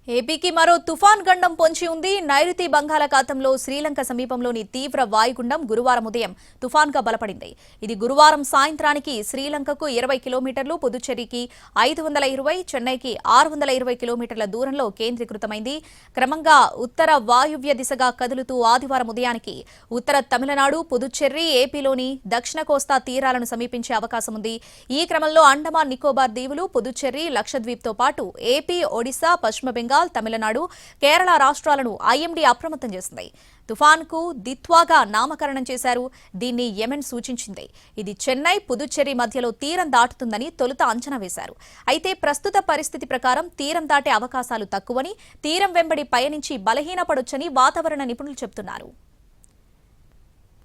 ఏపీకి మరో తుఫాన్ గండం పొంచి ఉంది. నైరుతి బంగాళాఖాతంలో శ్రీలంక సమీపంలోని తీవ్ర వాయుగుండం గురువారం ఉదయం తుఫాన్గా బలపడింది. ఇది గురువారం సాయంత్రానికి శ్రీలంకకు 20 కిలోమీటర్లు, పుదుచ్చేరికి 520, చెన్నైకి 620 కిలోమీటర్ల దూరంలో కేంద్రీకృతమైంది. క్రమంగా ఉత్తర వాయువ్య దిశగా కదులుతూ ఆదివారం ఉదయానికి ఉత్తర తమిళనాడు, పుదుచ్చేరి, ఏపీలోని దక్షిణ కోస్తా తీరాలను సమీపించే అవకాశం ఉంది. ఈ క్రమంలో అండమాన్ నికోబార్ దీవులు, పుదుచ్చేరి, లక్షద్వీప్తో పాటు ఏపీ, ఒడిశా, పశ్చిమ బెంగాల్, తమిళనాడు, కేరళ రాష్ట్రాలను ఐఎండీ అప్రమత్తం చేసింది. తుఫాన్కు దిత్వాగా నామకరణం చేశారు. దీన్ని యెమెన్ సూచించింది. ఇది చెన్నై, పుదుచ్చేరి మధ్యలో తీరం దాటుతుందని తొలుత అంచనా వేశారు. అయితే ప్రస్తుత పరిస్థితి ప్రకారం తీరం దాటే అవకాశాలు తక్కువని, తీరం వెంబడి పయనించి బలహీనపడొచ్చని వాతావరణ నిపుణులు చెబుతున్నారు.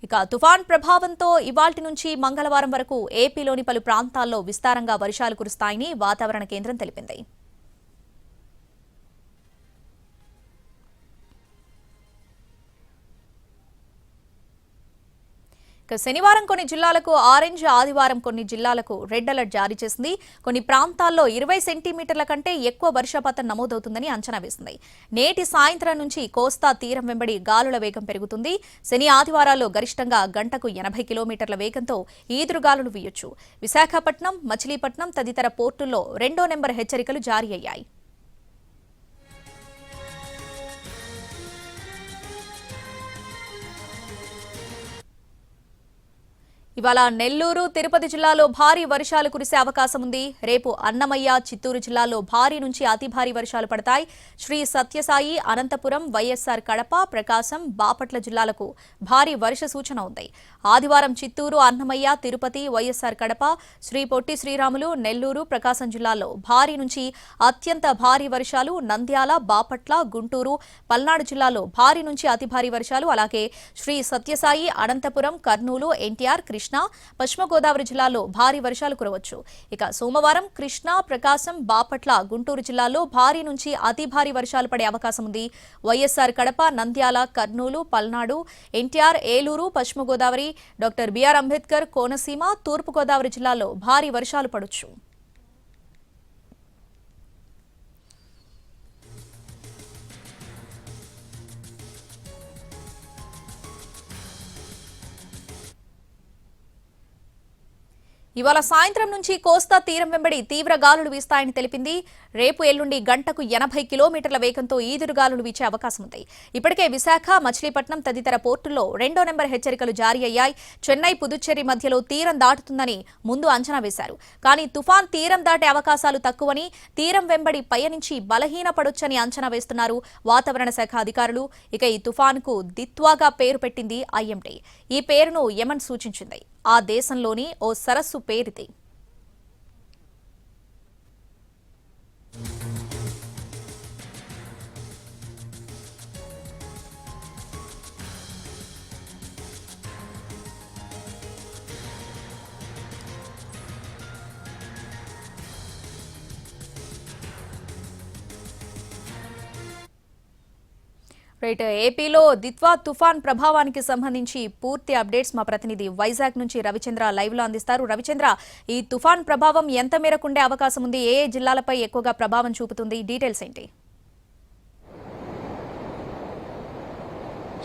ఇక తుఫాన్ ప్రభావంతో ఇవాల్టి నుంచి మంగళవారం వరకు ఏపీలోని పలు ప్రాంతాల్లో విస్తారంగా వర్షాలు కురుస్తాయని వాతావరణ కేంద్రం తెలిపింది. శనివారం కొన్ని జిల్లాలకు ఆరెంజ్, ఆదివారం కొన్ని జిల్లాలకు రెడ్ అలర్ట్ జారీ చేసింది. కొన్ని ప్రాంతాల్లో 20 సెంటీమీటర్ల కంటే ఎక్కువ వర్షపాతం నమోదవుతుందని అంచనా వేసింది. నేటి సాయంత్రం నుంచి కోస్తా తీరం వెంబడి గాలుల వేగం పెరుగుతుంది. శని, ఆదివారాల్లో గరిష్టంగా గంటకు 80 కిలోమీటర్ల వేగంతో ఈదురుగాలులు వీయొచ్చు. విశాఖపట్నం, మచిలీపట్నం తదితర పోర్టుల్లో 2వ నెంబర్ హెచ్చరికలు జారీ అయ్యాయి. ఇవాళ నెల్లూరు, తిరుపతి జిల్లాలో భారీ వర్షాలు కురిసే అవకాశం ఉంది. రేపు అన్నమయ్య, చిత్తూరు జిల్లాల్లో భారీ నుంచి అతి భారీ వర్షాలు పడతాయి. శ్రీ సత్యసాయి, అనంతపురం, వైఎస్ఆర్ కడప, ప్రకాశం, బాపట్ల జిల్లాలకు భారీ వర్ష సూచన ఉంది. ఆదివారం చిత్తూరు, అన్నమయ్య, తిరుపతి, వైఎస్ఆర్ కడప, శ్రీ పొట్టి శ్రీరాములు, నెల్లూరు, ప్రకాశం జిల్లాల్లో భారీ నుంచి అత్యంత భారీ వర్షాలు. నంద్యాల, బాపట్ల, గుంటూరు, పల్నాడు జిల్లాల్లో భారీ నుంచి అతి భారీ వర్షాలు. అలాగే శ్రీ సత్యసాయి, అనంతపురం, కర్నూలు, ఎన్టీఆర్, కృష్ణా, పశ్చిమ గోదావరి జిల్లాలో భారీ వర్షాలు కురవచ్చు. ఇక సోమవారం కృష్ణా, ప్రకాశం, బాపట్ల, గుంటూరు జిల్లాల్లో భారీ నుంచి అతి భారీ వర్షాలు పడే అవకాశం ఉంది. వైఎస్ఆర్ కడప, నంద్యాల, కర్నూలు, పల్నాడు, ఎన్టీఆర్, ఏలూరు, పశ్చిమ గోదావరి, డాక్టర్ బిఆర్ అంబేద్కర్, కోనసీమ, తూర్పు గోదావరి జిల్లాల్లో భారీ వర్షాలు పడొచ్చు. ఇవాళ సాయంత్రం నుంచి కోస్తా తీరం వెంబడి తీవ్ర గాలులు వీస్తాయని తెలిపింది. రేపు, ఎల్లుండి గంటకు 80 కిలోమీటర్ల వేగంతో ఈదురుగాలులు వీచే అవకాశం ఉంది. ఇప్పటికే విశాఖ, మచిలీపట్నం తదితర పోర్టుల్లో 2వ నెంబర్ హెచ్చరికలు జారీ అయ్యాయి. చెన్నై, పుదుచ్చేరి మధ్యలో తీరం దాటుతుందని ముందు అంచనా వేశారు. కానీ తుఫాన్ తీరం దాటే అవకాశాలు తక్కువని, తీరం వెంబడి పయనించి బలహీనపడొచ్చని అంచనా వేస్తున్నారు వాతావరణ శాఖ అధికారులు. ఇక ఈ తుఫాన్కు దిత్వాగా పేరు పెట్టింది ఐఎండీ. ఈ పేరును యెమెన్ సూచించింది. ఆ దేశంలోని ఓ సరస్సు పేరిది. రైట్, ఏపీలో దిత్వా తుఫాన్ ప్రభావానికి సంబంధించి పూర్తి అప్డేట్స్ మా ప్రతినిధి వైజాగ్ నుంచి రవిచంద్ర లైవ్ లో అందిస్తారు. రవిచంద్ర, ఈ తుఫాన్ ప్రభావం ఎంత మేరకు ఉండే అవకాశం ఉంది? ఏ జిల్లాలపై ఎక్కువగా ప్రభావం చూపుతుంది? డీటెయిల్స్ ఏంటి?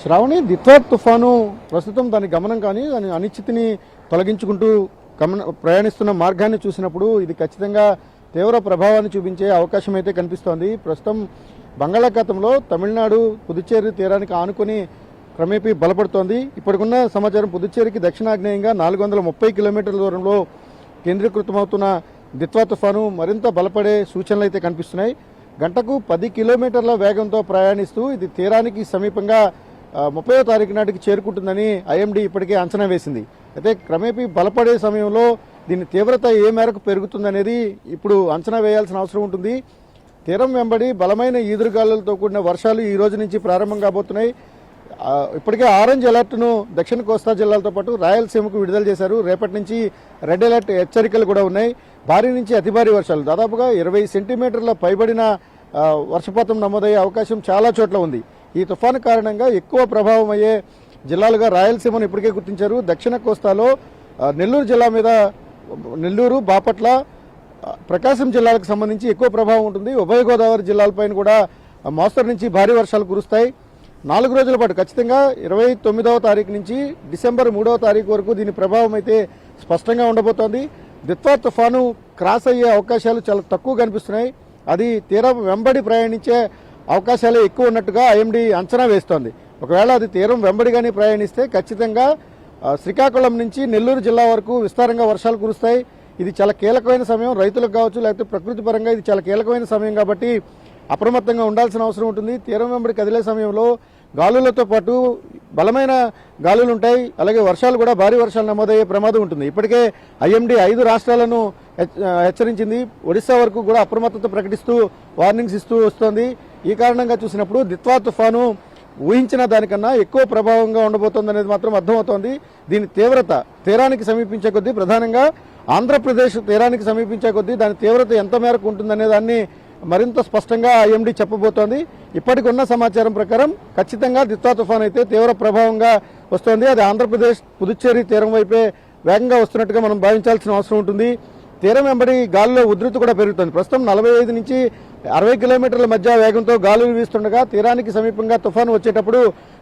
శ్రావణి, దిత్వా తుఫాను ప్రస్తుతం దాని గమనం కానీ దాని అనిశ్చితిని తొలగించుకుంటూ ప్రయాణిస్తున్న మార్గాన్ని చూసినప్పుడు ఇది ఖచ్చితంగా తీవ్ర ప్రభావాన్ని చూపించే అవకాశం అయితే కనిపిస్తోంది. ప్రస్తుతం బంగాళాఖాతంలో తమిళనాడు, పుదుచ్చేరి తీరానికి ఆనుకొని క్రమేపీ బలపడుతోంది. ఇప్పటికున్న సమాచారం పుదుచ్చేరికి దక్షిణాగ్నేయంగా 430 కిలోమీటర్ల దూరంలో కేంద్రీకృతమవుతున్న దిత్వా తుఫాను మరింత బలపడే సూచనలు అయితే కనిపిస్తున్నాయి. గంటకు 10 కిలోమీటర్ల వేగంతో ప్రయాణిస్తూ ఇది తీరానికి సమీపంగా 30వ తారీఖు నాటికి చేరుకుంటుందని ఐఎండీ ఇప్పటికే అంచనా వేసింది. అయితే క్రమేపీ బలపడే సమయంలో దీని తీవ్రత ఏ మేరకు పెరుగుతుందనేది ఇప్పుడు అంచనా వేయాల్సిన అవసరం ఉంటుంది. తీరం వెంబడి బలమైన ఈదురుగాలులతో కూడిన వర్షాలు ఈ రోజు నుంచి ప్రారంభం కాబోతున్నాయి. ఇప్పటికే ఆరెంజ్ అలర్ట్ను దక్షిణ కోస్తా జిల్లాలతో పాటు రాయలసీమకు విడుదల చేశారు. రేపటి నుంచి రెడ్ అలర్ట్ హెచ్చరికలు కూడా ఉన్నాయి. భారీ నుంచి అతి భారీ వర్షాలు, దాదాపుగా 20 సెంటీమీటర్ల పైబడిన వర్షపాతం నమోదయ్యే అవకాశం చాలా చోట్ల ఉంది. ఈ తుఫాను కారణంగా ఎక్కువ ప్రభావం అయ్యే జిల్లాలుగా రాయలసీమను ఇప్పటికే గుర్తించారు. దక్షిణ కోస్తాలో నెల్లూరు జిల్లా మీద, నెల్లూరు, బాపట్ల, ప్రకాశం జిల్లాలకు సంబంధించి ఎక్కువ ప్రభావం ఉంటుంది. ఉభయ గోదావరి జిల్లాలపైన కూడా మోస్తరు నుంచి భారీ వర్షాలు కురుస్తాయి. 4 రోజుల పాటు ఖచ్చితంగా 29వ తారీఖు నుంచి డిసెంబర్ 3వ తారీఖు వరకు దీని ప్రభావం అయితే స్పష్టంగా ఉండబోతోంది. దిత్వా తుఫాను క్రాస్ అయ్యే అవకాశాలు చాలా తక్కువ కనిపిస్తున్నాయి. అది తీరం వెంబడి ప్రయాణించే అవకాశాలే ఎక్కువ ఉన్నట్టుగా ఐఎండీ అంచనా వేస్తోంది. ఒకవేళ అది తీరం వెంబడిగానే ప్రయాణిస్తే ఖచ్చితంగా శ్రీకాకుళం నుంచి నెల్లూరు జిల్లా వరకు విస్తారంగా వర్షాలు కురుస్తాయి. ఇది చాలా కీలకమైన సమయం, రైతులకు కావచ్చు లేకపోతే ప్రకృతి పరంగా ఇది చాలా కీలకమైన సమయం కాబట్టి అప్రమత్తంగా ఉండాల్సిన అవసరం ఉంటుంది. తీరం వెంబడి కదిలే సమయంలో గాలులతో పాటు బలమైన గాలులు ఉంటాయి. అలాగే వర్షాలు కూడా భారీ వర్షాలు నమోదయ్యే ప్రమాదం ఉంటుంది. ఇప్పటికే ఐఎండీ 5 రాష్ట్రాలను హెచ్చరించింది. ఒడిశా వరకు కూడా అప్రమత్తత ప్రకటిస్తూ వార్నింగ్స్ ఇస్తూ వస్తోంది. ఈ కారణంగా చూసినప్పుడు దిత్వా తుఫాను ఊహించిన దానికన్నా ఎక్కువ ప్రభావంగా ఉండబోతోంది అనేది మాత్రం అర్థమవుతోంది. దీని తీవ్రత తీరానికి సమీపించే కొద్దీ, ప్రధానంగా ఆంధ్రప్రదేశ్ తీరానికి సమీపించే కొద్దీ దాని తీవ్రత ఎంత మేరకు ఉంటుందనే దాన్ని మరింత స్పష్టంగా ఐఎండీ చెప్పబోతోంది. ఇప్పటికి ఉన్న సమాచారం ప్రకారం ఖచ్చితంగా దిత్వా తుఫాన్ అయితే తీవ్ర ప్రభావంగా వస్తోంది. అది ఆంధ్రప్రదేశ్ పుదుచ్చేరి తీరం వైపే వేగంగా వస్తున్నట్టుగా మనం భావించాల్సిన అవసరం ఉంటుంది. తీరం వెంబడి గాలిలో ఉధృతి కూడా పెరుగుతుంది. ప్రస్తుతం 45 నుంచి 60 కిలోమీటర్ల మధ్య వేగంతో గాలులు వీస్తుండగా తీరానికి సమీపంగా తుఫాను వచ్చేటప్పుడు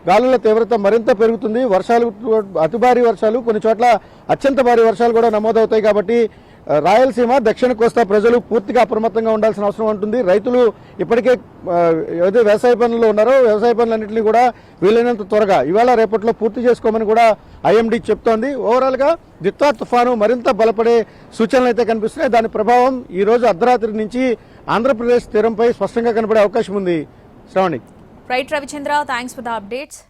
గాలుల తీవ్రత మరింత పెరుగుతుంది. వర్షాలు, అతి భారీ వర్షాలు, కొన్ని చోట్ల అత్యంత భారీ వర్షాలు కూడా నమోదవుతాయి. కాబట్టి రాయలసీమ, దక్షిణ కోస్తా ప్రజలు పూర్తిగా అప్రమత్తంగా ఉండాల్సిన అవసరం ఉంటుంది. రైతులు ఇప్పటికే ఏదో వ్యవసాయ పనుల్లో ఉన్నారో వ్యవసాయ పనులన్నింటినీ కూడా వీలైనంత త్వరగా ఇవాళ రేపట్లో పూర్తి చేసుకోమని కూడా ఐఎండీ చెప్తోంది. ఓవరాల్ గా దిత్వా తుఫాను మరింత బలపడే సూచనలు అయితే కనిపిస్తున్నాయి. దాని ప్రభావం ఈ రోజు అర్ధరాత్రి నుంచి ఆంధ్రప్రదేశ్ తీరంపై స్పష్టంగా కనబడే అవకాశం ఉంది. Shravani. Right Ravichandra, thanks for the updates.